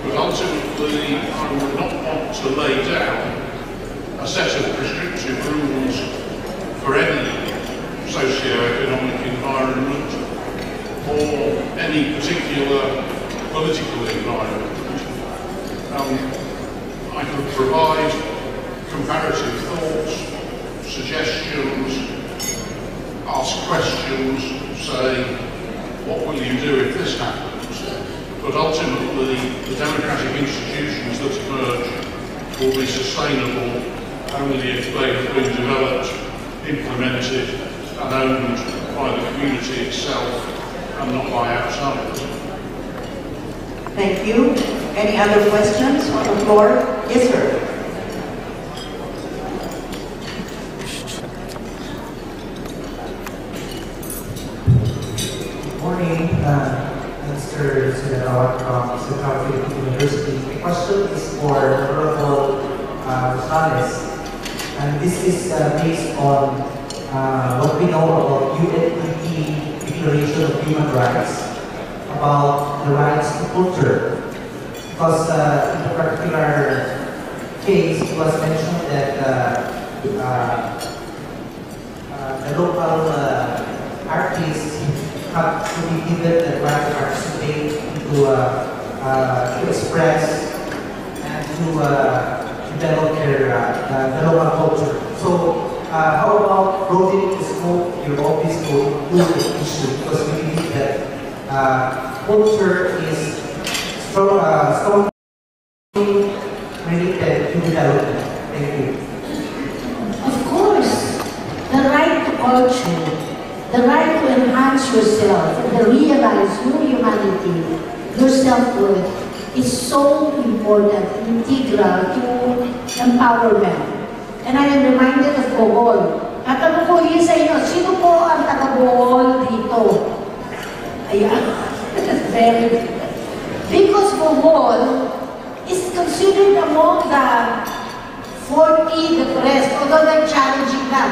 but ultimately I would not want to lay down a set of prescriptive rules for any socio-economic environment or any particular political environment. I could provide comparative thoughts, suggestions, ask questions, say, what will you do if this happens? But ultimately, the democratic institutions that emerge will be sustainable only if they have been developed, implemented and owned by the community itself and not by outsiders. Thank you. Any other questions on the floor? Yes, sir. Good morning, Mr. Sinawat from Central Philippine University. My question is for Honorable Rosales, and this is based on what we know about UNDP Declaration of Human Rights about the rights to culture. Because in a particular case, it was mentioned that the local artists have to be given the right to participate, to express, and to develop their the local culture. So, how about broadening the scope of your office to include the issue? Because we believe that culture is strongly related to development. Thank you. Of course, the right to culture, the right to enhance yourself and to realize your humanity, your self-worth is so important, integral to empowerment. And I am reminded of Bohol. Tatanong ko yun sa inyo, sino po ang taga-Bohol dito? Ayan. Very. Because Bohol is considered among the 40 depressed, although they're challenging that,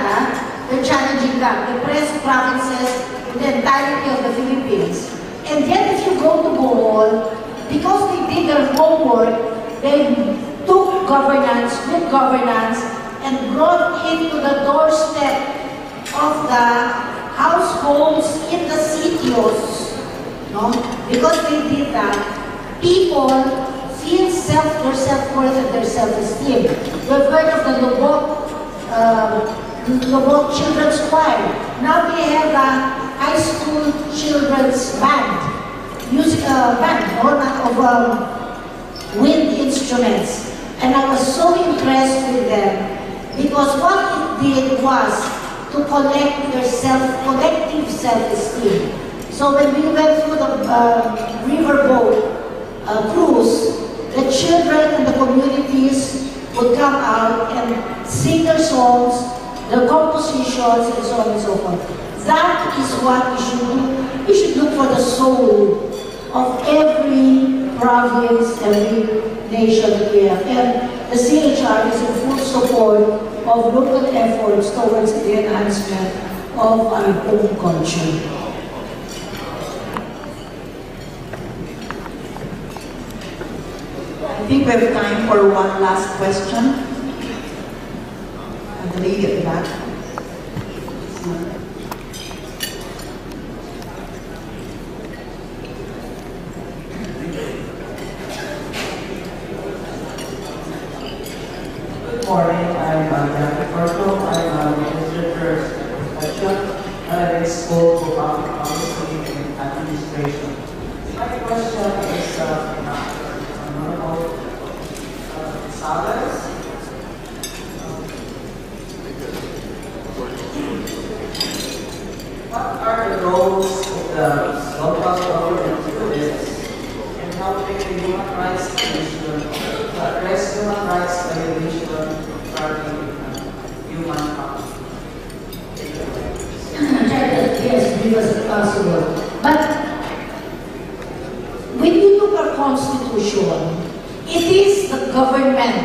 depressed provinces in the entirety of the Philippines. And yet if you go to Bohol, because they did their homework, they took governance, good governance, and brought it to the doorstep of the households in the sitios. No? Because they did that, people feel their self-worth and their self-esteem. We've heard of the Lubok Children's Choir. Now they have a high school children's band, music band, of wind instruments. And I was so impressed with them because what it did was to collect their collective self-esteem. So when we went through the riverboat cruise, the children and the communities would come out and sing their songs, their compositions, and so on and so forth. That is what we should do. We should look for the soul of every province, every nation that we have. And the CHR is in full support of local efforts towards the enhancement of our own culture. I think we have time for one last question. And the lady at the back. Good morning, I'm Dr. Corpo. I'm a researcher profession at a school for public policy and administration. My question is Honorable Salas. What are the roles of the local government units in helping the Human Rights Commission to address human rights violation regarding human rights? Yes, brief as possible. But when you look at Constitution, it is the government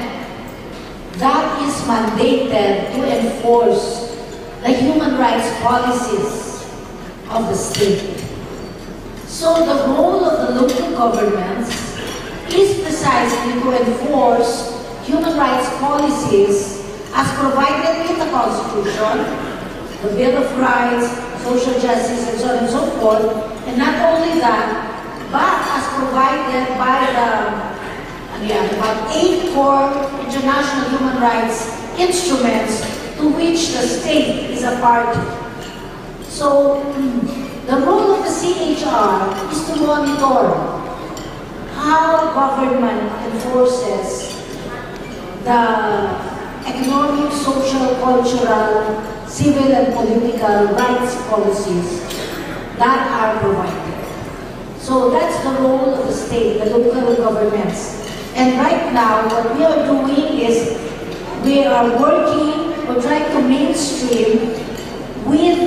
that is mandated to enforce the human rights policies of the state. So the role of the local governments is precisely precisely to enforce human rights policies as provided in the Constitution, the Bill of Rights, social justice, and so on and so forth. And not only that, but as provided by about 8 core international human rights instruments to which the state is a party. So, the role of the CHR is to monitor how government enforces the economic, social, cultural, civil, and political rights policies that are provided. So that's the role of the state, the local governments. And right now, what we are doing is we are working, we're trying to mainstream with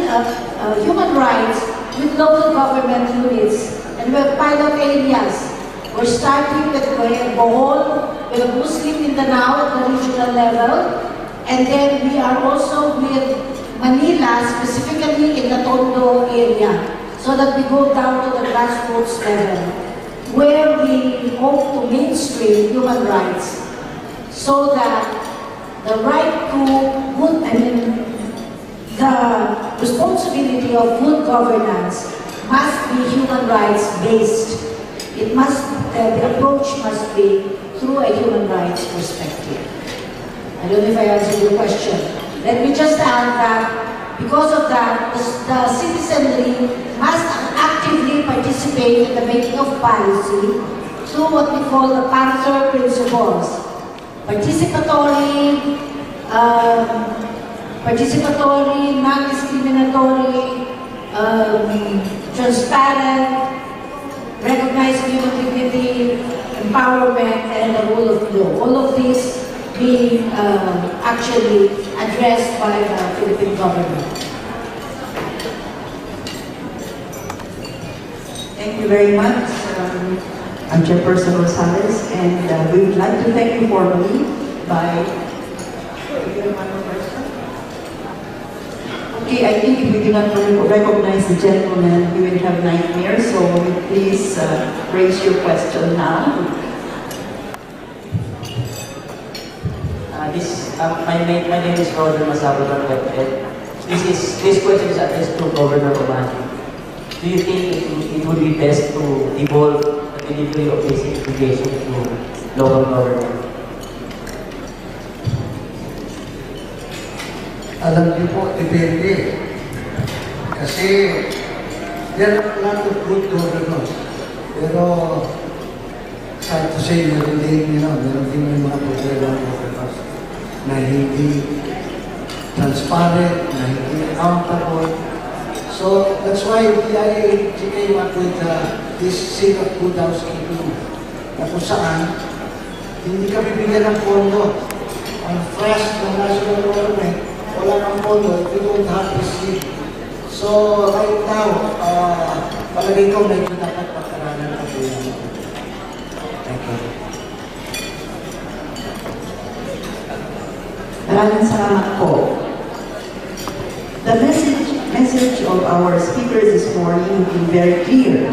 human rights with local government units. And we have pilot areas. We're starting with Bohol, we have Muslim Mindanao at the regional level. And then we are also with Manila, specifically in the Tondo area, so that we go down to the grassroots level, where we hope to mainstream human rights, so that the right to good, the responsibility of good governance must be human rights based. It must, the approach must be through a human rights perspective. I don't know if I answered your question. Let me just add that because of that, the citizenry must actively participate in the making of policy through what we call the Panther principles. Participatory, non-discriminatory, transparent, recognizing human dignity, empowerment, and the rule of law. All of these being actually addressed by the Philippine government. Thank you very much, Chairperson Rosales, and we would like to thank you formally by... Okay, I think if we do not recognize the gentleman, we will have nightmares, so please raise your question now. My name is Roger Masabo. This question is addressed to Governor Omani. Do you think it would be best to devolve the delivery of basic education to local government? Alam niyo po, depende. Kasi there are a lot of good governors. Pero sad to say, meron din may mga problema ng governors na hindi transparent, na hindi accountable. So that's why I came up with this seal of good housekeeping na kung saan hindi kami bigyan ng pondo. Ang trust ng national government, wala kang pondo if you don't have this seal. So right now, palagay ko medyo dapat pag-aralan na po yan. Thank you. Maraming salamat po. The message of our speakers this morning has been very clear.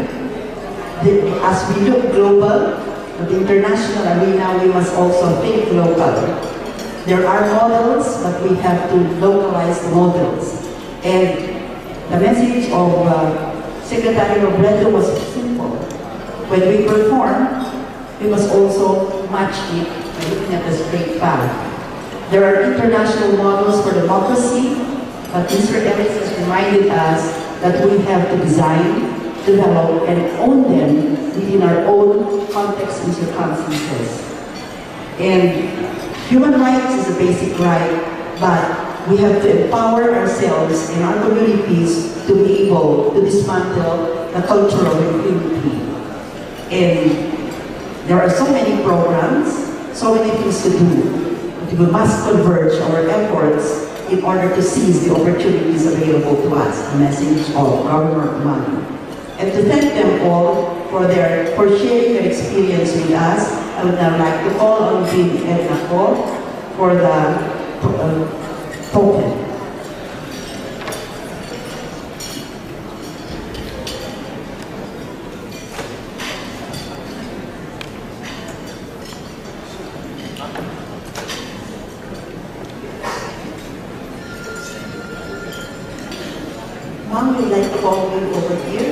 As we look global, at the international arena, we must also think local. There are models, but we have to localize the models. And the message of Secretary Robredo was simple. When we perform, we must also match it by looking at the straight path. There are international models for democracy, but Mr. Ellis has reminded us that we have to design, develop, and own them within our own context and circumstances. And human rights is a basic right, but we have to empower ourselves and our communities to be able to dismantle the cultural impunity. And there are so many programs, so many things to do. We must converge our efforts in order to seize the opportunities available to us, the message of Governor Omani. And to thank them all for sharing their experience with us, I would now like to call on Dean Edna Ko for the token. Ma'am, we'd like to call you over here.